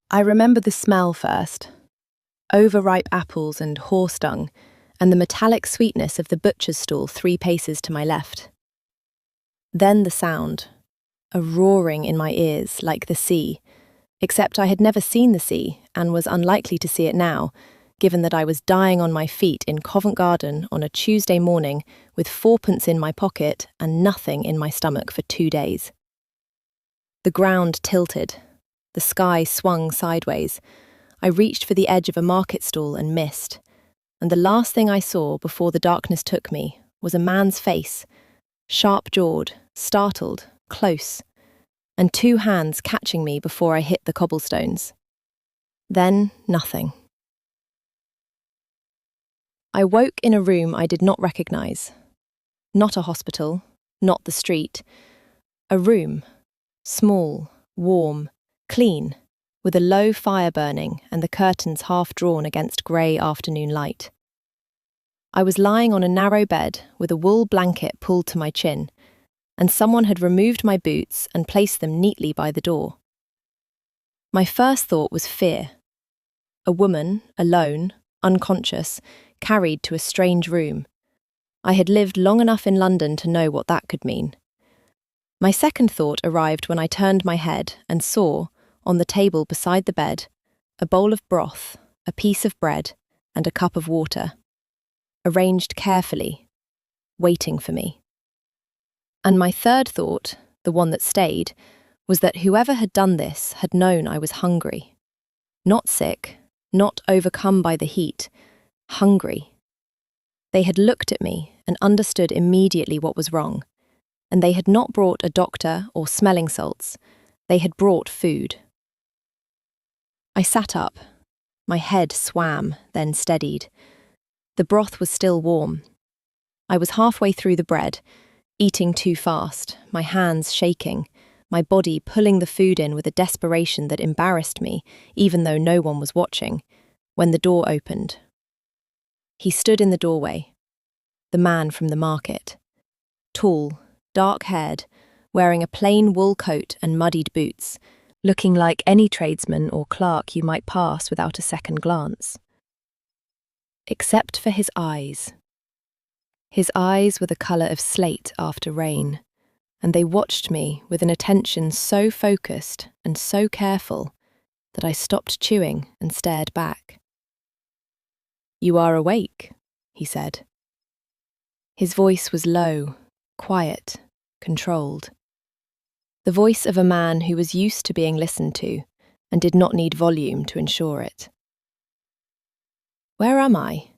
I remember the smell first: overripe apples and horse dung, and the metallic sweetness of the butcher's stall 3 paces to my left. Then the sound, a roaring in my ears like the sea, except I had never seen the sea and was unlikely to see it now, given that I was dying on my feet in Covent Garden on a Tuesday morning with 4pence in my pocket and nothing in my stomach for 2 days. The ground tilted. The sky swung sideways. I reached for the edge of a market stall and missed, and the last thing I saw before the darkness took me was a man's face, sharp-jawed, startled, close, and 2 hands catching me before I hit the cobblestones. Then nothing. I woke in a room I did not recognize. Not a hospital, not the street. A room, small, warm, clean, with a low fire burning and the curtains half drawn against grey afternoon light. I was lying on a narrow bed with a wool blanket pulled to my chin, and someone had removed my boots and placed them neatly by the door. My first thought was fear. A woman, alone, unconscious, carried to a strange room. I had lived long enough in London to know what that could mean. My second thought arrived when I turned my head and saw, on the table beside the bed, a bowl of broth, a piece of bread, and a cup of water, arranged carefully, waiting for me. And my third thought, the one that stayed, was that whoever had done this had known I was hungry. Not sick, not overcome by the heat, hungry. They had looked at me and understood immediately what was wrong, and they had not brought a doctor or smelling salts. They had brought food. I sat up. My head swam, then steadied. The broth was still warm. I was halfway through the bread, eating too fast, my hands shaking, my body pulling the food in with a desperation that embarrassed me, even though no one was watching, when the door opened. He stood in the doorway, the man from the market, tall, dark-haired, wearing a plain wool coat and muddied boots, looking like any tradesman or clerk you might pass without a second glance. Except for his eyes. His eyes were the colour of slate after rain, and they watched me with an attention so focused and so careful that I stopped chewing and stared back. "You are awake," he said. His voice was low, quiet, controlled. The voice of a man who was used to being listened to and did not need volume to ensure it. "Where am I?"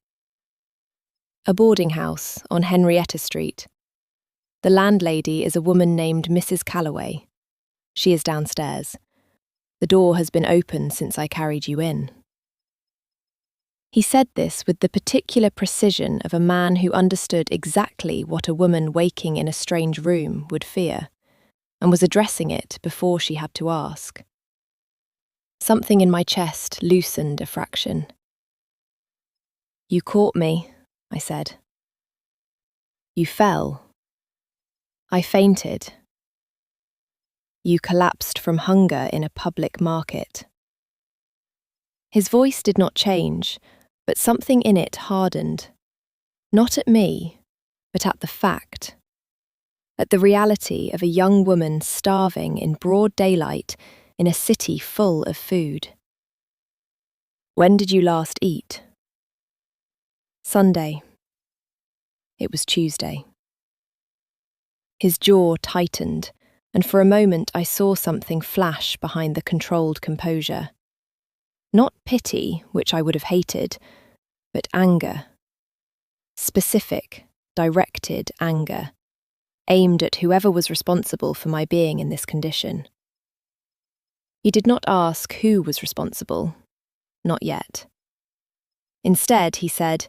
"A boarding house on Henrietta Street. The landlady is a woman named Mrs. Calloway. She is downstairs. The door has been open since I carried you in." He said this with the particular precision of a man who understood exactly what a woman waking in a strange room would fear, and was addressing it before she had to ask. Something in my chest loosened a fraction. "You caught me," I said. "You fell." "I fainted." "You collapsed from hunger in a public market." His voice did not change, but something in it hardened. Not at me, but at the fact. At the reality of a young woman starving in broad daylight in a city full of food. "When did you last eat?" "Sunday." It was Tuesday. His jaw tightened, and for a moment I saw something flash behind the controlled composure. Not pity, which I would have hated, but anger. Specific, directed anger, aimed at whoever was responsible for my being in this condition. He did not ask who was responsible. Not yet. Instead, he said,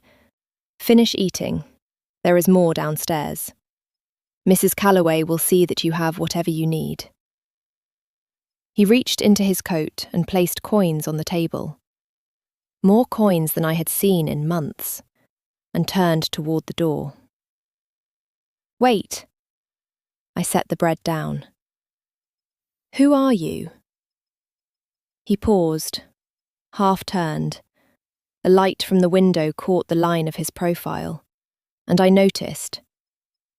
"Finish eating. There is more downstairs. Mrs. Calloway will see that you have whatever you need." He reached into his coat and placed coins on the table. More coins than I had seen in months, and turned toward the door. "Wait." I set the bread down. "Who are you?" He paused, half turned. The light from the window caught the line of his profile, and I noticed,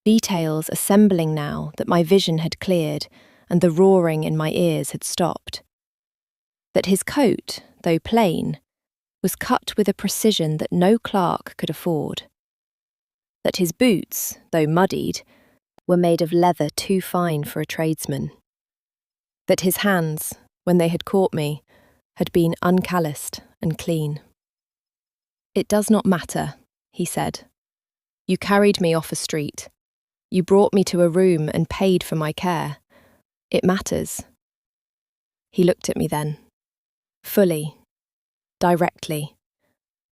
details assembling now, that my vision had cleared and the roaring in my ears had stopped. That his coat, though plain, was cut with a precision that no clerk could afford. That his boots, though muddied, were made of leather too fine for a tradesman. That his hands, when they had caught me, had been uncalloused and clean. "It does not matter," he said. "You carried me off a street. You brought me to a room and paid for my care. It matters." He looked at me then, fully, directly,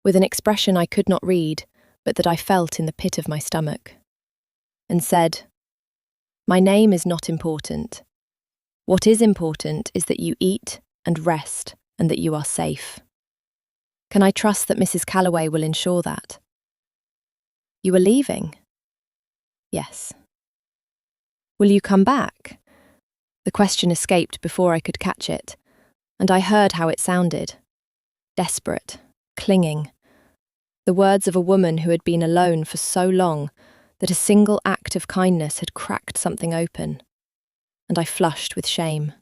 with an expression I could not read, but that I felt in the pit of my stomach, and said, "My name is not important. What is important is that you eat and rest and that you are safe. Can I trust that Mrs. Calloway will ensure that?" "You are leaving?" "Yes." "Will you come back?" The question escaped before I could catch it, and I heard how it sounded. Desperate, clinging. The words of a woman who had been alone for so long that a single act of kindness had cracked something open, and I flushed with shame.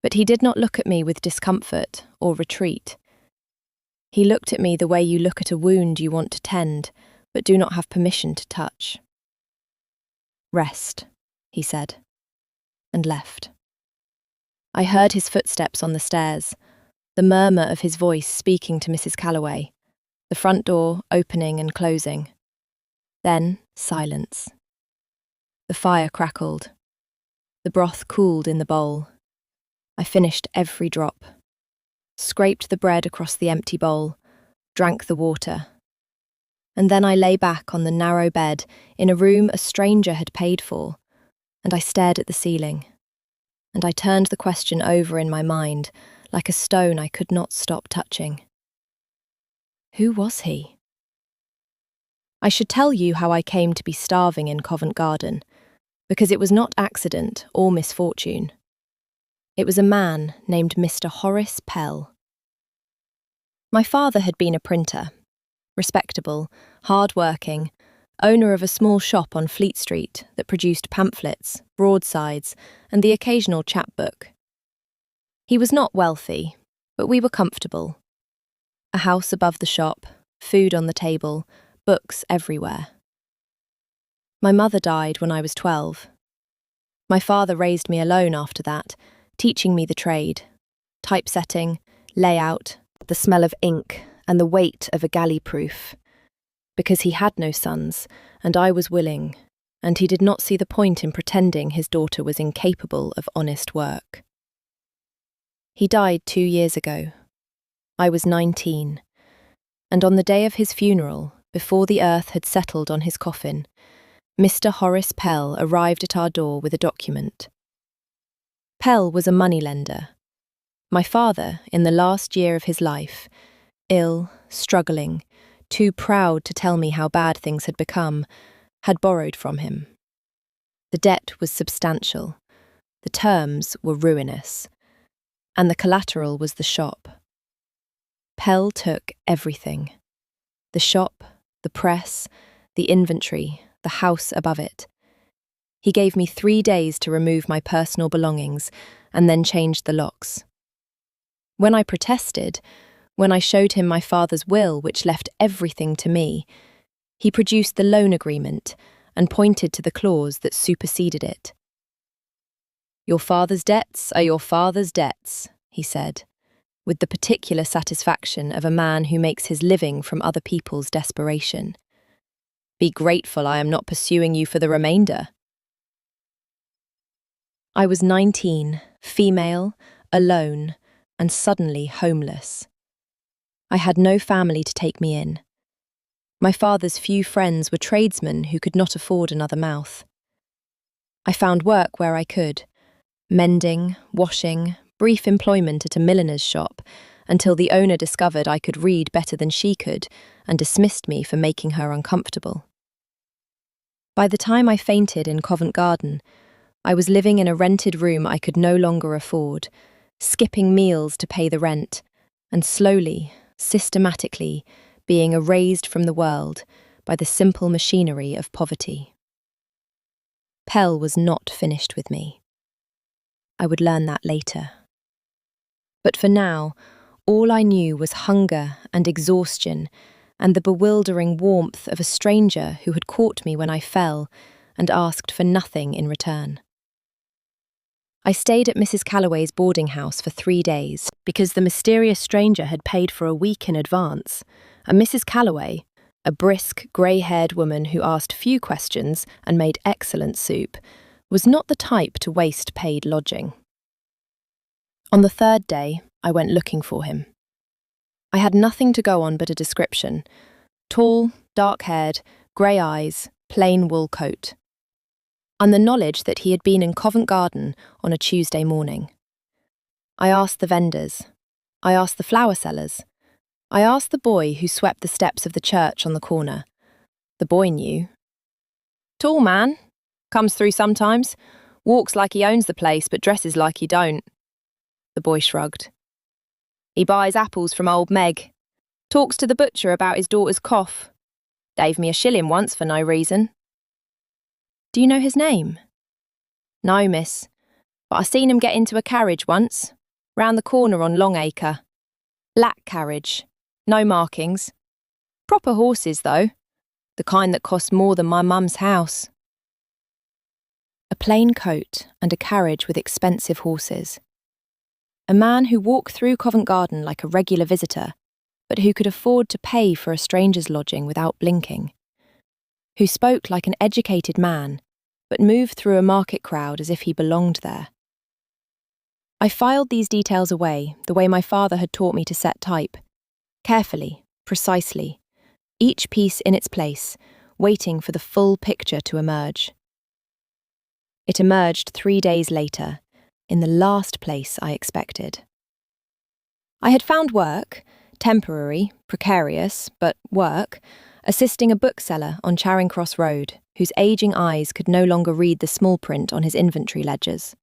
But he did not look at me with discomfort or retreat. He looked at me the way you look at a wound you want to tend, but do not have permission to touch. "Rest," he said, and left. I heard his footsteps on the stairs, the murmur of his voice speaking to Mrs. Calloway, the front door opening and closing. Then silence. The fire crackled. The broth cooled in the bowl. I finished every drop, scraped the bread across the empty bowl, drank the water. And then I lay back on the narrow bed in a room a stranger had paid for, and I stared at the ceiling. And I turned the question over in my mind like a stone I could not stop touching. Who was he? I should tell you how I came to be starving in Covent Garden, because it was not accident or misfortune. It was a man named Mr. Horace Pell. My father had been a printer, respectable, hard-working, owner of a small shop on Fleet Street that produced pamphlets, broadsides, and the occasional chapbook. He was not wealthy, but we were comfortable. A house above the shop, food on the table, books everywhere. My mother died when I was 12. My father raised me alone after that, teaching me the trade, typesetting, layout, the smell of ink, and the weight of a galley proof. Because he had no sons, and I was willing, and he did not see the point in pretending his daughter was incapable of honest work. He died 2 years ago. I was 19, and on the day of his funeral, before the earth had settled on his coffin, Mr. Horace Pell arrived at our door with a document. Pell was a moneylender. My father, in the last year of his life, ill, struggling, too proud to tell me how bad things had become, had borrowed from him. The debt was substantial, the terms were ruinous, and the collateral was the shop. Pell took everything. The shop, the press, the inventory, the house above it. He gave me 3 days to remove my personal belongings and then changed the locks. When I protested, when I showed him my father's will, which left everything to me, he produced the loan agreement and pointed to the clause that superseded it. "Your father's debts are your father's debts," he said, with the particular satisfaction of a man who makes his living from other people's desperation. "Be grateful I am not pursuing you for the remainder." I was 19, female, alone, and suddenly homeless. I had no family to take me in. My father's few friends were tradesmen who could not afford another mouth. I found work where I could, mending, washing, brief employment at a milliner's shop, until the owner discovered I could read better than she could and dismissed me for making her uncomfortable. By the time I fainted in Covent Garden, I was living in a rented room I could no longer afford, skipping meals to pay the rent, and slowly, systematically, being erased from the world by the simple machinery of poverty. Pell was not finished with me. I would learn that later. But for now, all I knew was hunger and exhaustion and the bewildering warmth of a stranger who had caught me when I fell and asked for nothing in return. I stayed at Mrs. Calloway's boarding house for 3 days because the mysterious stranger had paid for a week in advance, and Mrs. Calloway, a brisk, grey-haired woman who asked few questions and made excellent soup, was not the type to waste paid lodging. On the 3rd day, I went looking for him. I had nothing to go on but a description: tall, dark-haired, grey eyes, plain wool coat, and the knowledge that he had been in Covent Garden on a Tuesday morning. I asked the vendors. I asked the flower sellers. I asked the boy who swept the steps of the church on the corner. The boy knew. Tall man. Comes through sometimes. Walks like he owns the place but dresses like he don't. The boy shrugged. He buys apples from old Meg. Talks to the butcher about his daughter's cough. Gave me a shilling once for no reason. Do you know his name? No, miss, but I seen him get into a carriage once, round the corner on Longacre. Black carriage, no markings. Proper horses, though, the kind that cost more than my mum's house. A plain coat and a carriage with expensive horses. A man who walked through Covent Garden like a regular visitor, but who could afford to pay for a stranger's lodging without blinking. Who spoke like an educated man, but moved through a market crowd as if he belonged there. I filed these details away the way my father had taught me to set type, carefully, precisely, each piece in its place, waiting for the full picture to emerge. It emerged 3 days later, in the last place I expected. I had found work, temporary, precarious, but work, assisting a bookseller on Charing Cross Road, whose ageing eyes could no longer read the small print on his inventory ledgers.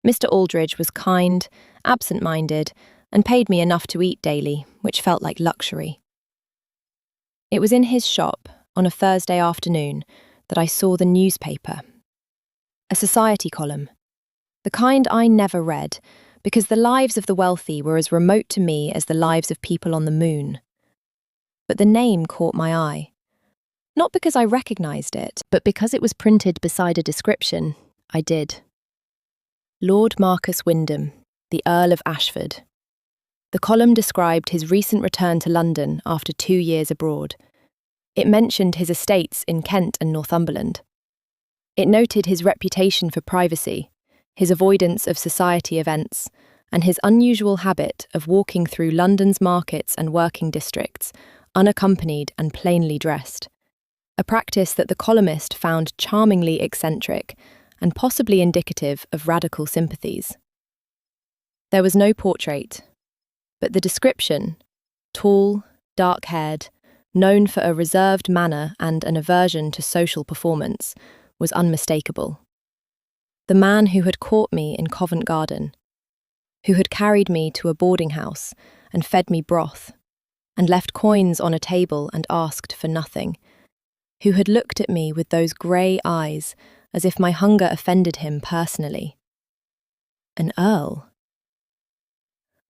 Mr. Aldridge was kind, absent-minded, and paid me enough to eat daily, which felt like luxury. It was in his shop, on a Thursday afternoon, that I saw the newspaper. A society column. The kind I never read, because the lives of the wealthy were as remote to me as the lives of people on the moon. But the name caught my eye. Not because I recognised it, but because it was printed beside a description. I did. Lord Marcus Wyndham, the Earl of Ashford. The column described his recent return to London after 2 years abroad. It mentioned his estates in Kent and Northumberland. It noted his reputation for privacy, his avoidance of society events, and his unusual habit of walking through London's markets and working districts, unaccompanied and plainly dressed. A practice that the columnist found charmingly eccentric and possibly indicative of radical sympathies. There was no portrait, but the description, tall, dark-haired, known for a reserved manner and an aversion to social performance, was unmistakable. The man who had caught me in Covent Garden, who had carried me to a boarding house and fed me broth, and left coins on a table and asked for nothing, who had looked at me with those grey eyes as if my hunger offended him personally. An earl.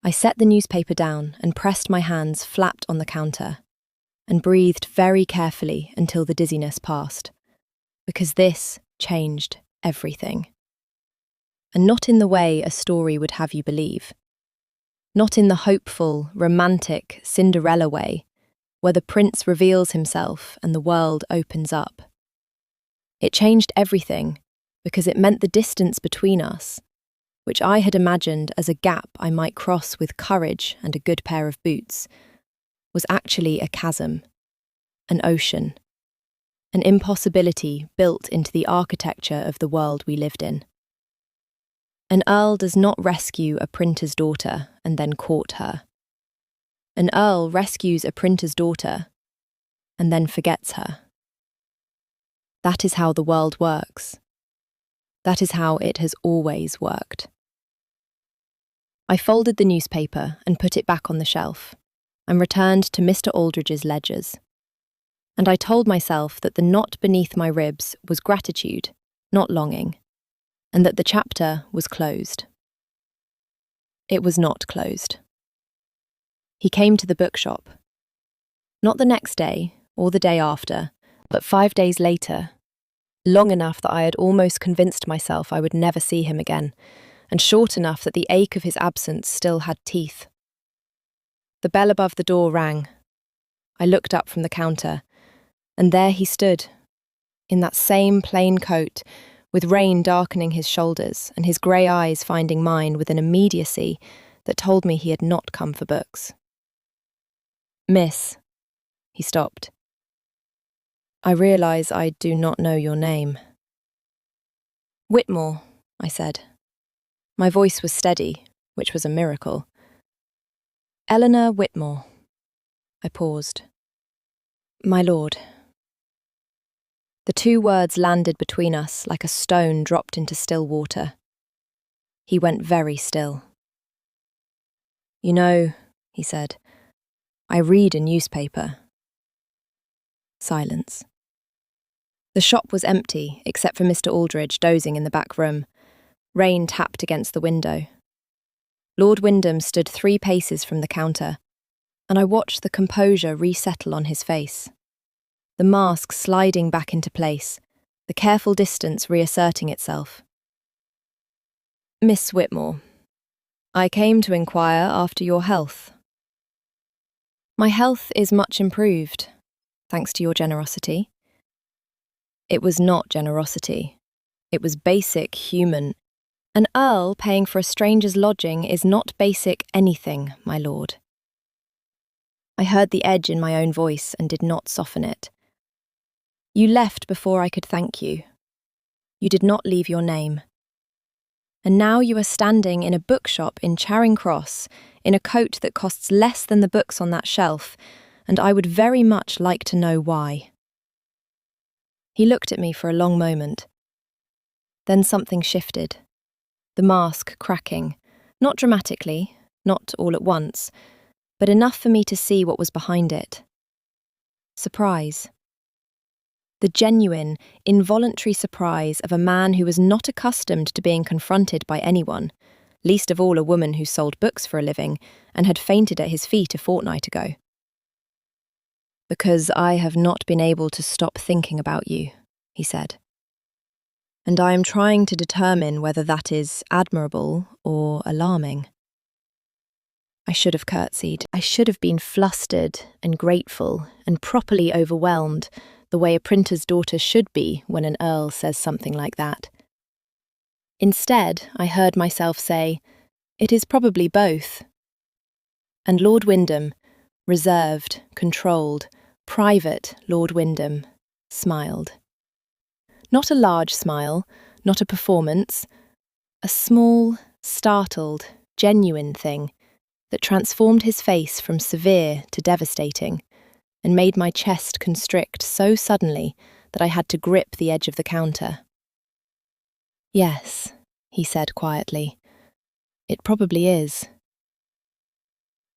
I set the newspaper down and pressed my hands flat on the counter, and breathed very carefully until the dizziness passed, because this changed everything. And not in the way a story would have you believe. Not in the hopeful, romantic Cinderella way, where the prince reveals himself and the world opens up. It changed everything because it meant the distance between us, which I had imagined as a gap I might cross with courage and a good pair of boots, was actually a chasm, an ocean, an impossibility built into the architecture of the world we lived in. An earl does not rescue a printer's daughter and then court her. An earl rescues a printer's daughter and then forgets her. That is how the world works. That is how it has always worked. I folded the newspaper and put it back on the shelf, and returned to Mr. Aldridge's ledgers. And I told myself that the knot beneath my ribs was gratitude, not longing, and that the chapter was closed. It was not closed. He came to the bookshop. Not the next day, or the day after, but 5 days later, long enough that I had almost convinced myself I would never see him again, and short enough that the ache of his absence still had teeth. The bell above the door rang. I looked up from the counter, and there he stood, in that same plain coat, with rain darkening his shoulders and his grey eyes finding mine with an immediacy that told me he had not come for books. "Miss," he stopped. "I realise I do not know your name." "Whitmore," I said. My voice was steady, which was a miracle. "Eleanor Whitmore." I paused. "My lord." The two words landed between us like a stone dropped into still water. He went very still. "You know," he said, "I read a newspaper." Silence. The shop was empty, except for Mr. Aldridge dozing in the back room. Rain tapped against the window. Lord Wyndham stood 3 paces from the counter, and I watched the composure resettle on his face. The mask sliding back into place, the careful distance reasserting itself. "Miss Whitmore, I came to inquire after your health." "My health is much improved, thanks to your generosity." It was not generosity. It was basic human. An earl paying for a stranger's lodging is not basic anything, my lord. I heard the edge in my own voice and did not soften it. "You left before I could thank you. You did not leave your name. And now you are standing in a bookshop in Charing Cross, in a coat that costs less than the books on that shelf, and I would very much like to know why." He looked at me for a long moment. Then something shifted. The mask cracking, not dramatically, not all at once, but enough for me to see what was behind it. Surprise. The genuine, involuntary surprise of a man who was not accustomed to being confronted by anyone, least of all a woman who sold books for a living and had fainted at his feet a fortnight ago. "Because I have not been able to stop thinking about you," he said. "And I am trying to determine whether that is admirable or alarming." I should have curtsied. I should have been flustered and grateful and properly overwhelmed, the way a printer's daughter should be when an earl says something like that. Instead, I heard myself say, "It is probably both." And Lord Wyndham, reserved, controlled, private Lord Wyndham, smiled. Not a large smile, not a performance, a small, startled, genuine thing that transformed his face from severe to devastating and made my chest constrict so suddenly that I had to grip the edge of the counter. "Yes," he said quietly, "it probably is."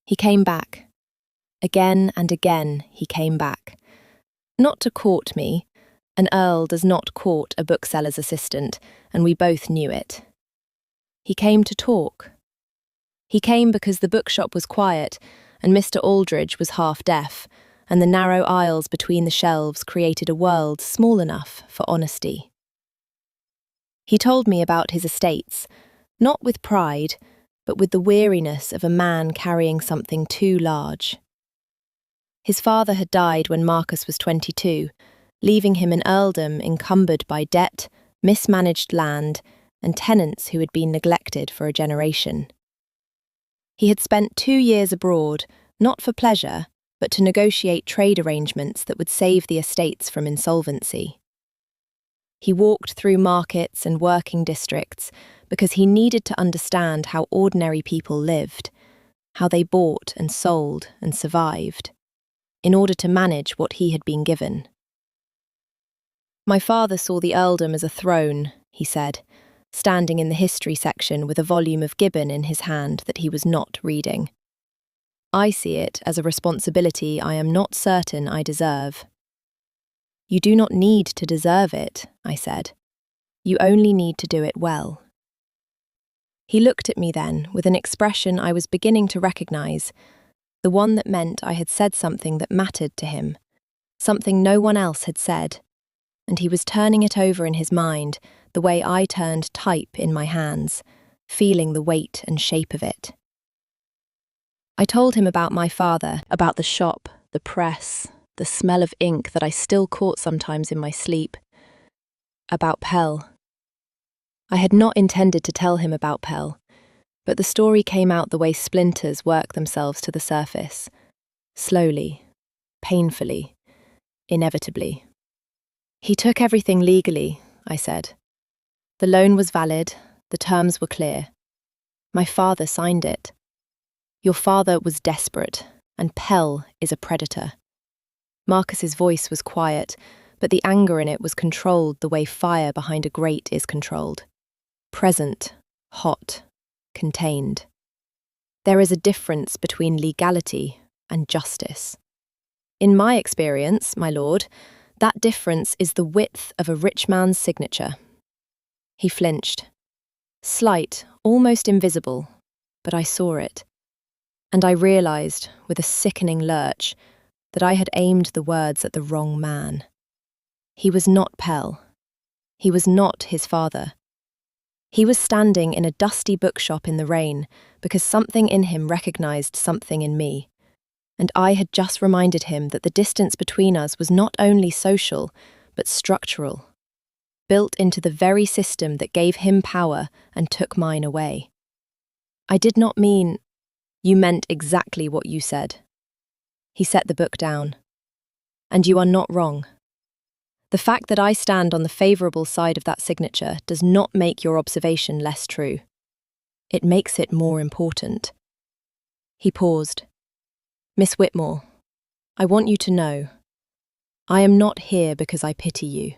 He came back. Again and again he came back. Not to court me. An earl does not court a bookseller's assistant, and we both knew it. He came to talk. He came because the bookshop was quiet, and Mr. Aldridge was half deaf, and the narrow aisles between the shelves created a world small enough for honesty. He told me about his estates, not with pride, but with the weariness of a man carrying something too large. His father had died when Marcus was 22, leaving him an earldom encumbered by debt, mismanaged land, and tenants who had been neglected for a generation. He had spent 2 years abroad, not for pleasure, but to negotiate trade arrangements that would save the estates from insolvency. He walked through markets and working districts because he needed to understand how ordinary people lived, how they bought and sold and survived, in order to manage what he had been given. "My father saw the earldom as a throne," he said, standing in the history section with a volume of Gibbon in his hand that he was not reading. I see it as a responsibility I am not certain I deserve. You do not need to deserve it, I said. You only need to do it well. He looked at me then with an expression I was beginning to recognize, the one that meant I had said something that mattered to him, something no one else had said, and he was turning it over in his mind the way I turned type in my hands, feeling the weight and shape of it. I told him about my father, about the shop, the press, the smell of ink that I still caught sometimes in my sleep, about Pell. I had not intended to tell him about Pell, but the story came out the way splinters work themselves to the surface, slowly, painfully, inevitably. He took everything legally, I said. The loan was valid, the terms were clear. My father signed it. Your father was desperate, and Pell is a predator. Marcus's voice was quiet, but the anger in it was controlled the way fire behind a grate is controlled. Present, hot, contained. There is a difference between legality and justice. In my experience, my lord, that difference is the width of a rich man's signature. He flinched. Slight, almost invisible, but I saw it. And I realized, with a sickening lurch, that I had aimed the words at the wrong man. He was not Pell. He was not his father. He was standing in a dusty bookshop in the rain because something in him recognized something in me, and I had just reminded him that the distance between us was not only social, but structural, built into the very system that gave him power and took mine away. I did not mean, you meant exactly what you said. He set the book down. And you are not wrong. The fact that I stand on the favourable side of that signature does not make your observation less true. It makes it more important. He paused. Miss Whitmore, I want you to know, I am not here because I pity you.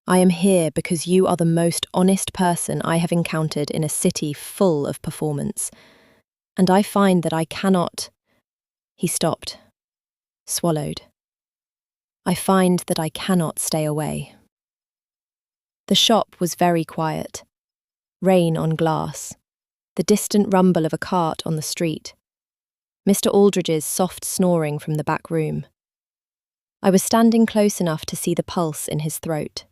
I am here because you are the most honest person I have encountered in a city full of performance, and I find that I cannot... He stopped, swallowed. I find that I cannot stay away. The shop was very quiet. Rain on glass. The distant rumble of a cart on the street. Mr. Aldridge's soft snoring from the back room. I was standing close enough to see the pulse in his throat.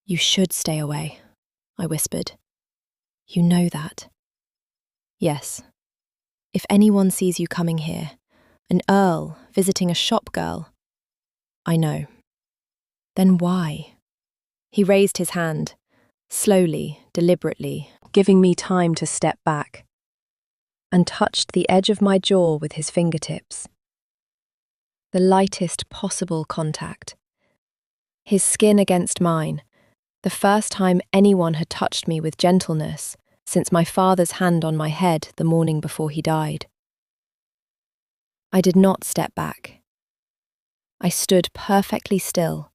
You should stay away, I whispered. You know that. Yes. If anyone sees you coming here, an earl visiting a shop girl, I know. Then why? He raised his hand, slowly, deliberately, giving me time to step back, and touched the edge of my jaw with his fingertips. The lightest possible contact. His skin against mine, the first time anyone had touched me with gentleness since my father's hand on my head the morning before he died. I did not step back. I stood perfectly still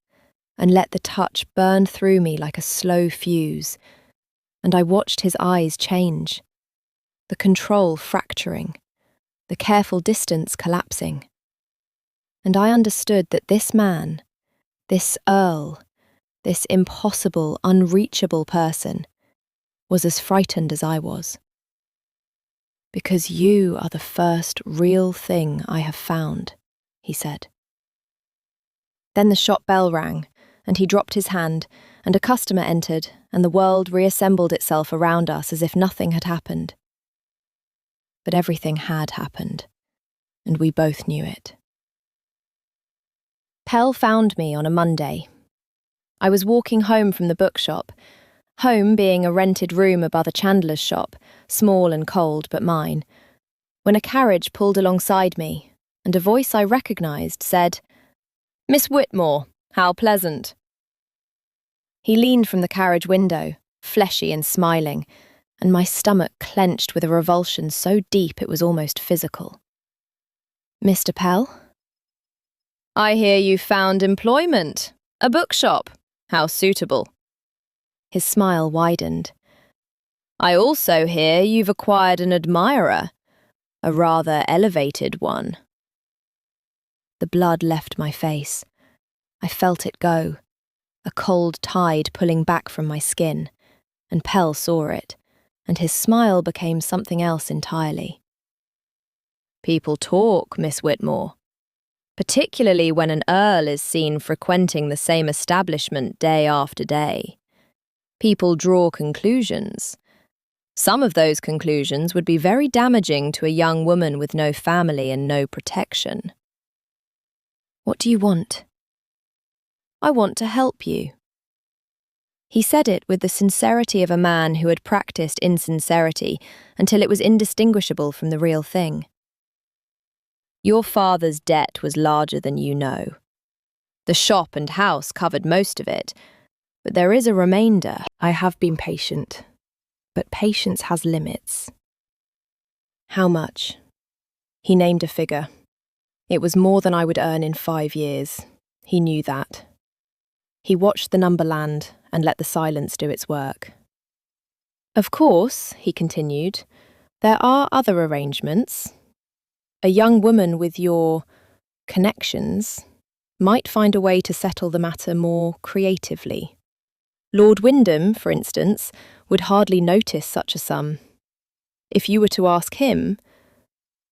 and let the touch burn through me like a slow fuse, and I watched his eyes change, the control fracturing, the careful distance collapsing. And I understood that this man, this earl, this impossible, unreachable person, was as frightened as I was. Because you are the first real thing I have found, he said. Then the shop bell rang, and he dropped his hand, and a customer entered, and the world reassembled itself around us as if nothing had happened. But everything had happened, and we both knew it. Pell found me on a Monday. I was walking home from the bookshop, home being a rented room above a chandler's shop, small and cold but mine, when a carriage pulled alongside me, and a voice I recognised said, Miss Whitmore, how pleasant. He leaned from the carriage window, fleshy and smiling, and my stomach clenched with a revulsion so deep it was almost physical. Mr. Pell? I hear you found employment. A bookshop. How suitable. His smile widened. I also hear you've acquired an admirer, a rather elevated one. The blood left my face. I felt it go, a cold tide pulling back from my skin, and Pell saw it, and his smile became something else entirely. People talk, Miss Whitmore, particularly when an earl is seen frequenting the same establishment day after day. People draw conclusions. Some of those conclusions would be very damaging to a young woman with no family and no protection. What do you want? I want to help you. He said it with the sincerity of a man who had practiced insincerity until it was indistinguishable from the real thing. Your father's debt was larger than you know. The shop and house covered most of it, but there is a remainder. I have been patient, but patience has limits. How much? He named a figure. It was more than I would earn in 5 years. He knew that. He watched the number land and let the silence do its work. Of course, he continued, there are other arrangements. A young woman with your connections might find a way to settle the matter more creatively. Lord Wyndham, for instance, would hardly notice such a sum. If you were to ask him,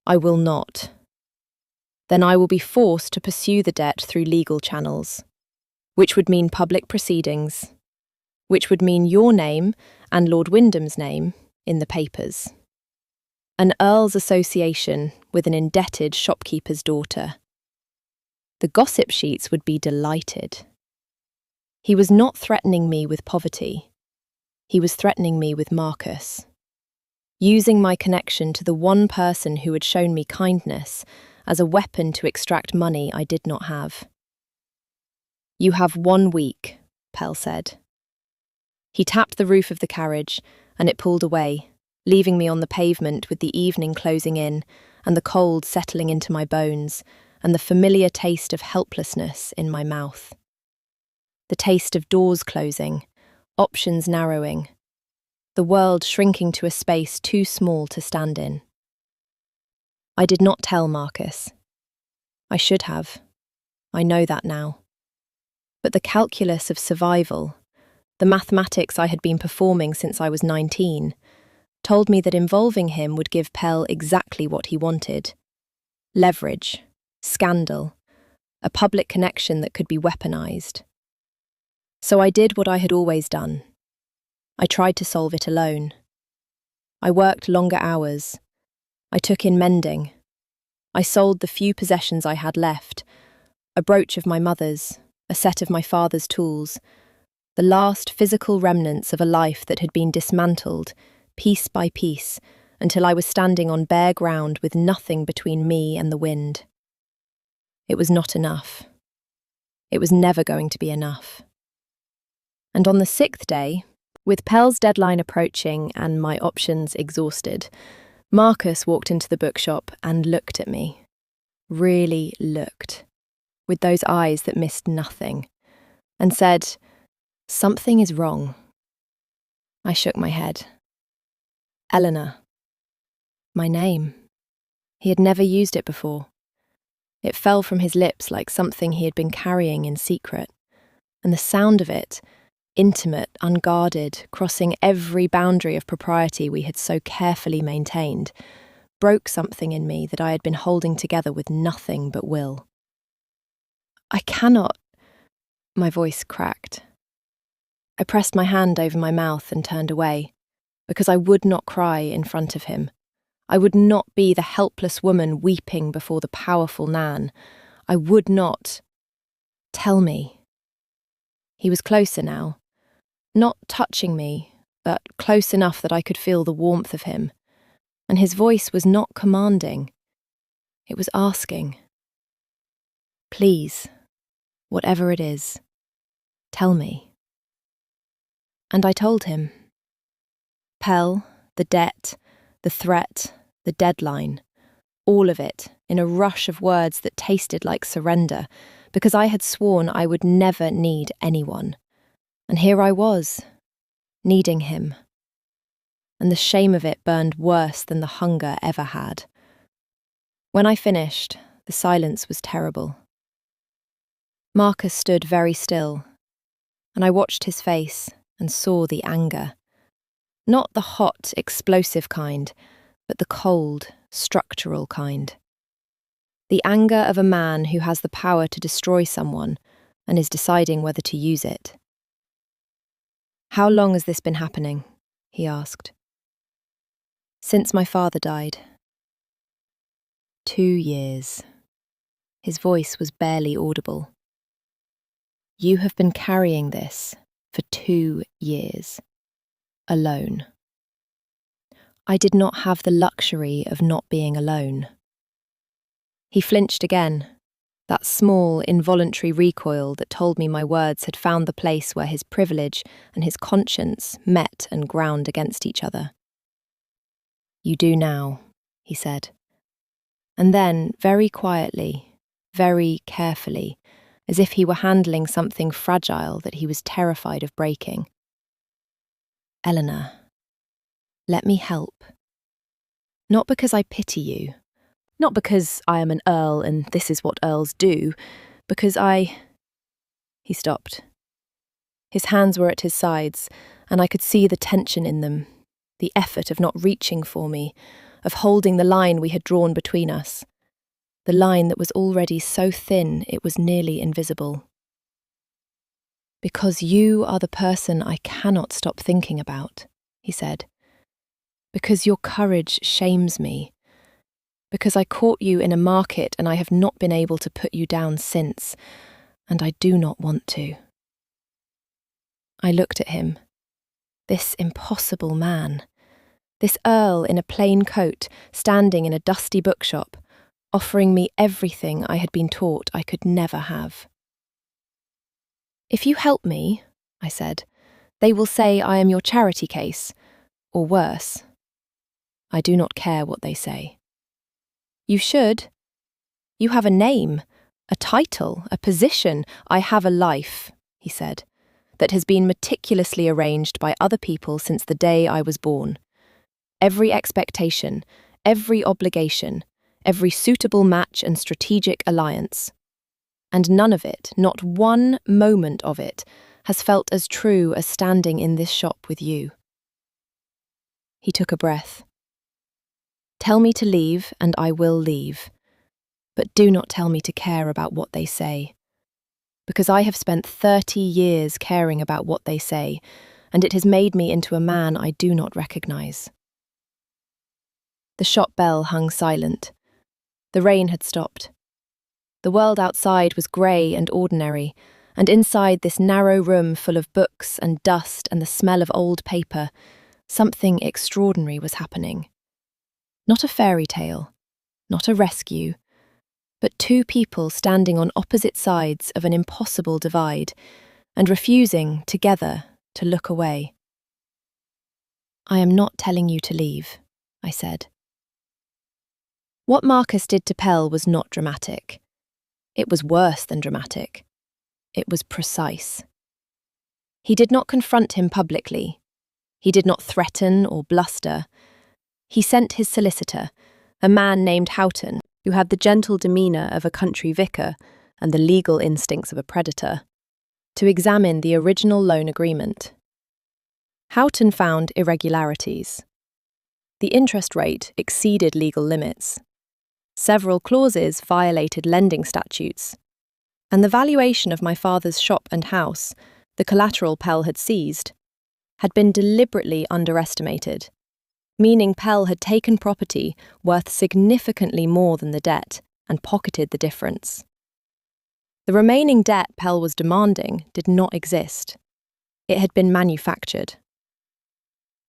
I will not. Then I will be forced to pursue the debt through legal channels, which would mean public proceedings, which would mean your name and Lord Wyndham's name in the papers. An earl's association with an indebted shopkeeper's daughter. The gossip sheets would be delighted. He was not threatening me with poverty. He was threatening me with Marcus. Using my connection to the one person who had shown me kindness as a weapon to extract money I did not have. You have 1 week, Pell said. He tapped the roof of the carriage, and it pulled away, leaving me on the pavement with the evening closing in and the cold settling into my bones and the familiar taste of helplessness in my mouth. The taste of doors closing, options narrowing, the world shrinking to a space too small to stand in. I did not tell Marcus. I should have. I know that now. But the calculus of survival, the mathematics I had been performing since I was 19, told me that involving him would give Pell exactly what he wanted. Leverage, scandal, a public connection that could be weaponized. So I did what I had always done. I tried to solve it alone. I worked longer hours. I took in mending. I sold the few possessions I had left, a brooch of my mother's, a set of my father's tools, the last physical remnants of a life that had been dismantled, piece by piece, until I was standing on bare ground with nothing between me and the wind. It was not enough. It was never going to be enough. And on the 6th day, with Pell's deadline approaching and my options exhausted, Marcus walked into the bookshop and looked at me. Really looked, with those eyes that missed nothing, and said, "Something is wrong." I shook my head. Eleanor. My name. He had never used it before. It fell from his lips like something he had been carrying in secret, and the sound of it, intimate, unguarded, crossing every boundary of propriety we had so carefully maintained, broke something in me that I had been holding together with nothing but will. I cannot. My voice cracked. I pressed my hand over my mouth and turned away, because I would not cry in front of him. I would not be the helpless woman weeping before the powerful Nan. I would not. Tell me. He was closer now. Not touching me, but close enough that I could feel the warmth of him. And his voice was not commanding. It was asking. Please, whatever it is, tell me. And I told him. Pell, the debt, the threat, the deadline, all of it in a rush of words that tasted like surrender, because I had sworn I would never need anyone. And here I was, needing him. And the shame of it burned worse than the hunger ever had. When I finished, the silence was terrible. Marcus stood very still, and I watched his face and saw the anger. Not the hot, explosive kind, but the cold, structural kind. The anger of a man who has the power to destroy someone and is deciding whether to use it. "How long has this been happening?" he asked. "Since my father died." 2 years. His voice was barely audible. "You have been carrying this for 2 years. Alone." I did not have the luxury of not being alone. He flinched again, that small, involuntary recoil that told me my words had found the place where his privilege and his conscience met and ground against each other. "You do now," he said. And then, very quietly, very carefully, as if he were handling something fragile that he was terrified of breaking. "Eleanor, let me help. Not because I pity you, not because I am an earl and this is what earls do, because He stopped. His hands were at his sides, and I could see the tension in them, the effort of not reaching for me, of holding the line we had drawn between us, the line that was already so thin it was nearly invisible. "Because you are the person I cannot stop thinking about," he said. "Because your courage shames me. Because I caught you in a market and I have not been able to put you down since, and I do not want to." I looked at him. This impossible man. This earl in a plain coat, standing in a dusty bookshop, offering me everything I had been taught I could never have. "If you help me," I said, "they will say I am your charity case, or worse. I do not care what they say." "You should. You have a name, a title, a position. I have a life," he said, "that has been meticulously arranged by other people since the day I was born. Every expectation, every obligation, every suitable match and strategic alliance. And none of it, not one moment of it, has felt as true as standing in this shop with you." He took a breath. "Tell me to leave, and I will leave. But do not tell me to care about what they say. Because I have spent 30 years caring about what they say, and it has made me into a man I do not recognise." The shop bell hung silent. The rain had stopped. The world outside was grey and ordinary, and inside this narrow room full of books and dust and the smell of old paper, something extraordinary was happening. Not a fairy tale, not a rescue, but two people standing on opposite sides of an impossible divide and refusing, together, to look away. "I am not telling you to leave," I said. What Marcus did to Pell was not dramatic. It was worse than dramatic. It was precise. He did not confront him publicly. He did not threaten or bluster. He sent his solicitor, a man named Houghton, who had the gentle demeanour of a country vicar and the legal instincts of a predator, to examine the original loan agreement. Houghton found irregularities. The interest rate exceeded legal limits. Several clauses violated lending statutes. And the valuation of my father's shop and house, the collateral Pell had seized, had been deliberately underestimated, meaning Pell had taken property worth significantly more than the debt and pocketed the difference. The remaining debt Pell was demanding did not exist. It had been manufactured.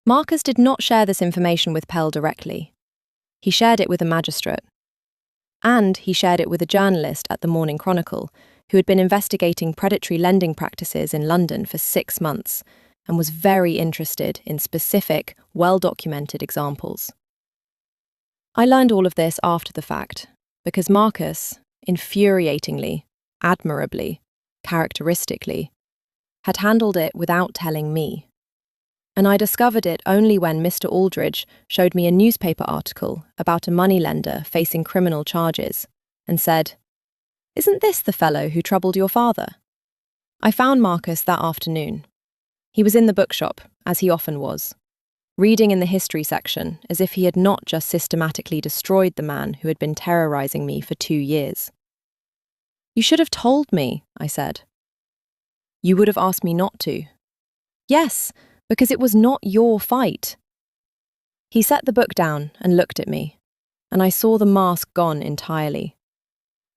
Marcus did not share this information with Pell directly. He shared it with a magistrate. And he shared it with a journalist at the Morning Chronicle, who had been investigating predatory lending practices in London for 6 months and was very interested in specific, well-documented examples. I learned all of this after the fact, because Marcus, infuriatingly, admirably, characteristically, had handled it without telling me. And I discovered it only when Mr. Aldridge showed me a newspaper article about a moneylender facing criminal charges and said, "Isn't this the fellow who troubled your father?" I found Marcus that afternoon. He was in the bookshop, as he often was, reading in the history section as if he had not just systematically destroyed the man who had been terrorizing me for 2 years. "You should have told me," I said. "You would have asked me not to." "Yes, because it was not your fight." He set the book down and looked at me, and I saw the mask gone entirely.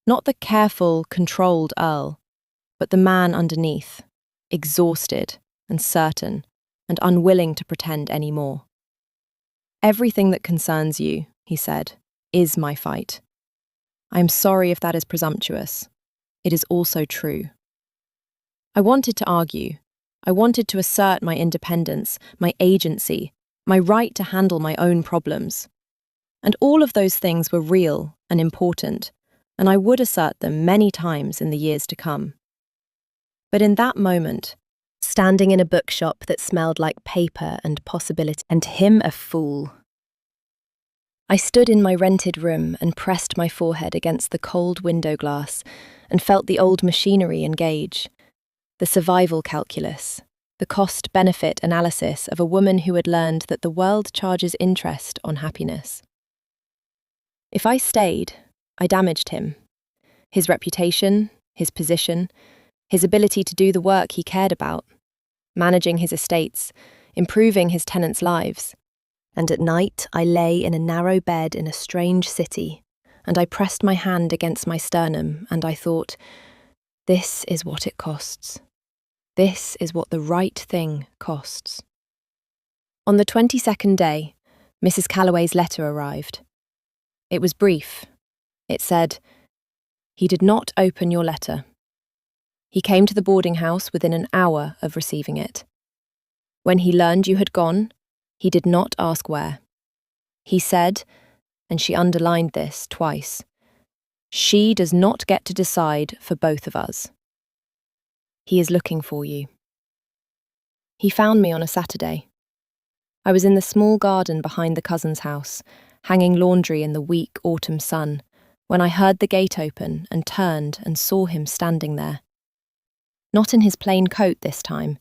Not the careful, controlled Earl, but the man underneath, exhausted and certain and unwilling to pretend any more. "Everything that concerns you," he said, "is my fight. I am sorry if that is presumptuous. It is also true." I wanted to argue. I wanted to assert my independence, my agency, my right to handle my own problems. And all of those things were real and important, and I would assert them many times in the years to come. But in that moment, standing in a bookshop that smelled like paper and possibility, and him a fool, I stood in my rented room and pressed my forehead against the cold window glass and felt the old machinery engage, the survival calculus, the cost-benefit analysis of a woman who had learned that the world charges interest on happiness. If I stayed, I damaged him. His reputation, his position, his ability to do the work he cared about, managing his estates, improving his tenants' lives. And at night I lay in a narrow bed in a strange city, and I pressed my hand against my sternum, and I thought, this is what it costs. This is what the right thing costs. On the 22nd day, Mrs. Calloway's letter arrived. It was brief. It said, "He did not open your letter. He came to the boarding house within an hour of receiving it. When he learned you had gone, he did not ask where. He said," and she underlined this twice, "she does not get to decide for both of us. He is looking for you." He found me on a Saturday. I was in the small garden behind the cousin's house, hanging laundry in the weak autumn sun, when I heard the gate open and turned and saw him standing there. Not in his plain coat this time,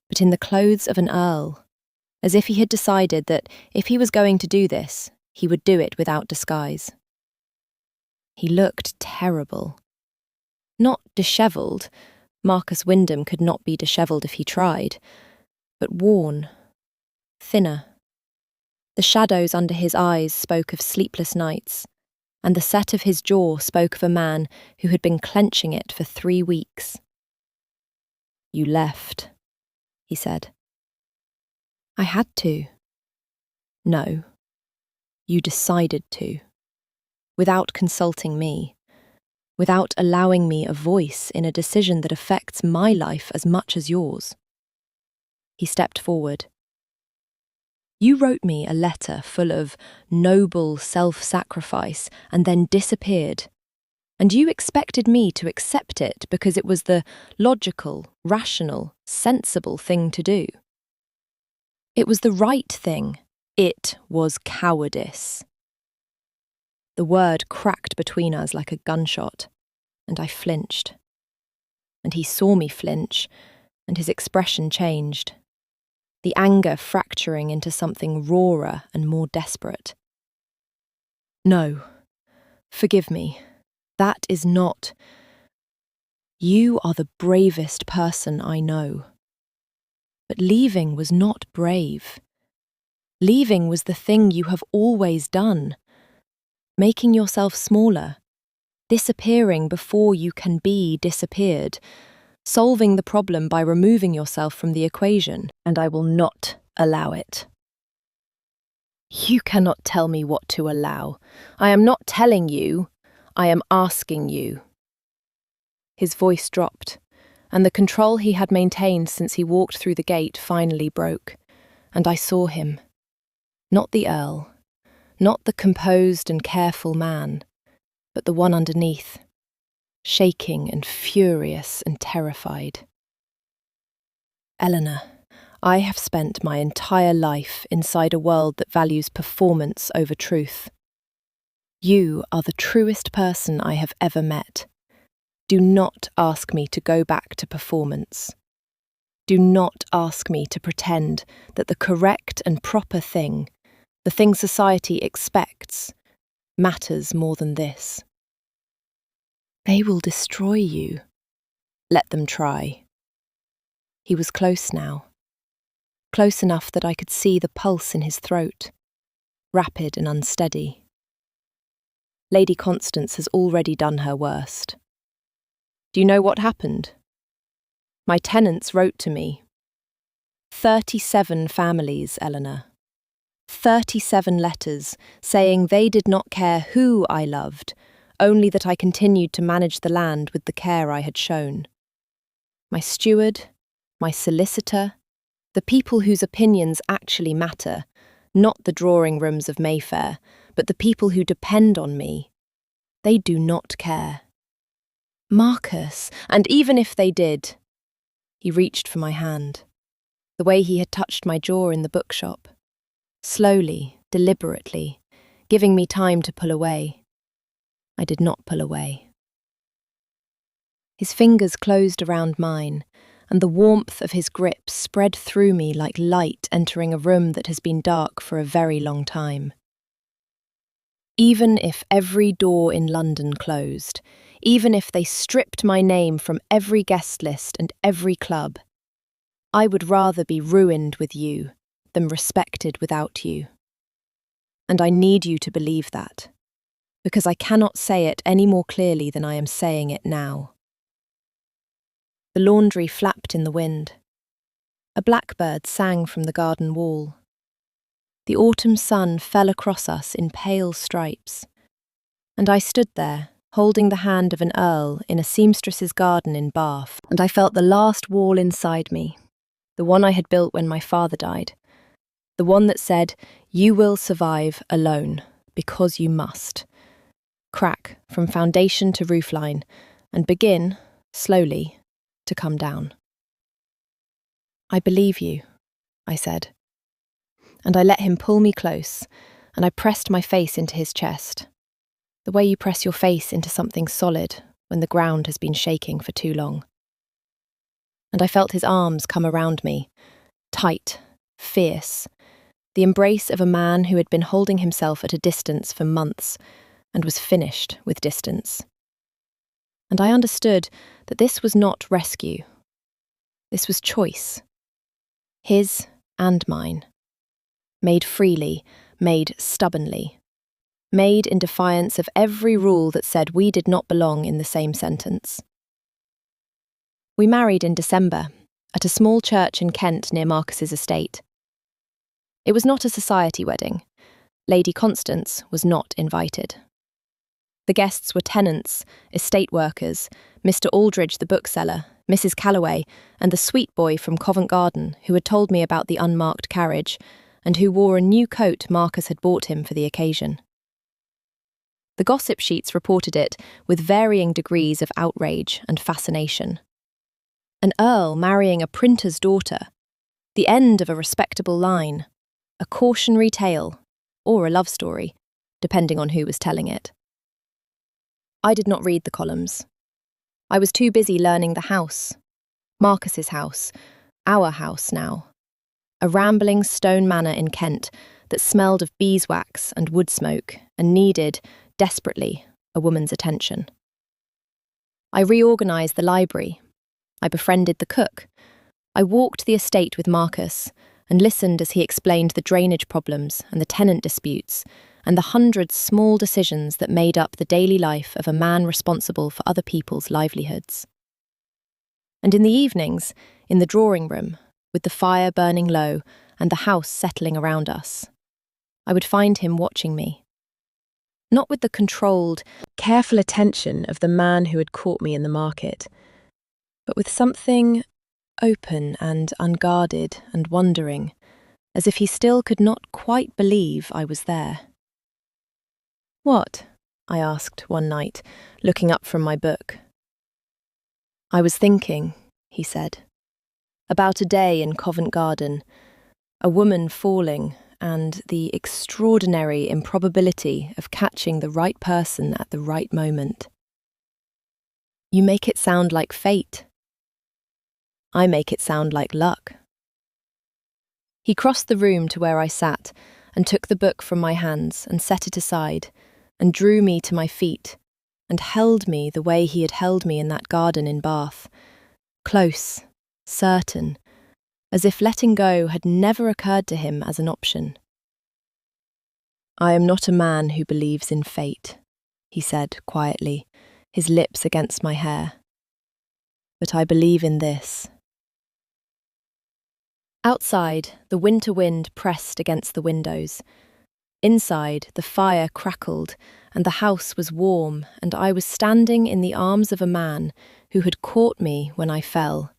but in the clothes of an earl, as if he had decided that if he was going to do this, he would do it without disguise. He looked terrible. Not dishevelled. Marcus Wyndham could not be dishevelled if he tried, but worn, thinner. The shadows under his eyes spoke of sleepless nights, and the set of his jaw spoke of a man who had been clenching it for 3 weeks. "You left," he said. "I had to." "No, you decided to, without consulting me, without allowing me a voice in a decision that affects my life as much as yours." He stepped forward. "You wrote me a letter full of noble self-sacrifice and then disappeared. And you expected me to accept it because it was the logical, rational, sensible thing to do. It was the right thing. It was cowardice." The word cracked between us like a gunshot, and I flinched. And he saw me flinch, and his expression changed, the anger fracturing into something rawer and more desperate. "No, forgive me. That is not. You are the bravest person I know. But leaving was not brave. Leaving was the thing you have always done. Making yourself smaller, disappearing before you can be disappeared, solving the problem by removing yourself from the equation, and I will not allow it." "You cannot tell me what to allow. I am not telling you. I am asking you." His voice dropped, and the control he had maintained since he walked through the gate finally broke, and I saw him. Not the Earl, not the composed and careful man, but the one underneath, shaking and furious and terrified. "Eleanor, I have spent my entire life inside a world that values performance over truth. You are the truest person I have ever met. Do not ask me to go back to performance. Do not ask me to pretend that the correct and proper thing, the thing society expects, matters more than this. They will destroy you. Let them try. He was close now. Close enough that I could see the pulse in his throat, rapid and unsteady. Lady Constance has already done her worst. Do you know what happened? My tenants wrote to me. 37 families, Eleanor. 37 letters saying they did not care who I loved, only that I continued to manage the land with the care I had shown. My steward, my solicitor, the people whose opinions actually matter, not the drawing rooms of Mayfair, but the people who depend on me, they do not care. Marcus, and even if they did, he reached for my hand, the way he had touched my jaw in the bookshop, slowly, deliberately, giving me time to pull away. I did not pull away. His fingers closed around mine, and the warmth of his grip spread through me like light entering a room that has been dark for a very long time. Even if every door in London closed, even if they stripped my name from every guest list and every club, I would rather be ruined with you than respected without you. And I need you to believe that, because I cannot say it any more clearly than I am saying it now. The laundry flapped in the wind. A blackbird sang from the garden wall. The autumn sun fell across us in pale stripes, and I stood there, holding the hand of an earl in a seamstress's garden in Bath, and I felt the last wall inside me, the one I had built when my father died, the one that said, "You will survive alone, because you must," crack from foundation to roofline, and begin, slowly, to come down. "I believe you," I said. And I let him pull me close, and I pressed my face into his chest, the way you press your face into something solid when the ground has been shaking for too long. And I felt his arms come around me, tight, fierce, the embrace of a man who had been holding himself at a distance for months and was finished with distance. And I understood that this was not rescue. This was choice. His and mine. Made freely, made stubbornly. Made in defiance of every rule that said we did not belong in the same sentence. We married in December, at a small church in Kent near Marcus's estate. It was not a society wedding. Lady Constance was not invited. The guests were tenants, estate workers, Mr. Aldridge the bookseller, Mrs. Calloway, and the sweet boy from Covent Garden who had told me about the unmarked carriage, and who wore a new coat Marcus had bought him for the occasion. The gossip sheets reported it with varying degrees of outrage and fascination. An earl marrying a printer's daughter, the end of a respectable line, a cautionary tale, or a love story, depending on who was telling it. I did not read the columns. I was too busy learning the house, Marcus's house, our house now. A rambling stone manor in Kent that smelled of beeswax and wood smoke and needed, desperately, a woman's attention. I reorganised the library. I befriended the cook. I walked the estate with Marcus and listened as he explained the drainage problems and the tenant disputes and the 100 small decisions that made up the daily life of a man responsible for other people's livelihoods. And in the evenings, in the drawing room, with the fire burning low and the house settling around us, I would find him watching me. Not with the controlled, careful attention of the man who had caught me in the market, but with something open and unguarded and wondering, as if he still could not quite believe I was there. "What?" I asked one night, looking up from my book. "I was thinking," he said, about a day in Covent Garden, a woman falling, and the extraordinary improbability of catching the right person at the right moment. You make it sound like fate. I make it sound like luck. He crossed the room to where I sat and took the book from my hands and set it aside and drew me to my feet and held me the way he had held me in that garden in Bath, close, certain, as if letting go had never occurred to him as an option. "I am not a man who believes in fate," he said quietly, his lips against my hair. "But I believe in this." Outside, the winter wind pressed against the windows. Inside, the fire crackled, and the house was warm, and I was standing in the arms of a man who had caught me when I fell,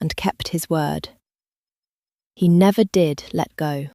and kept his word. He never did let go.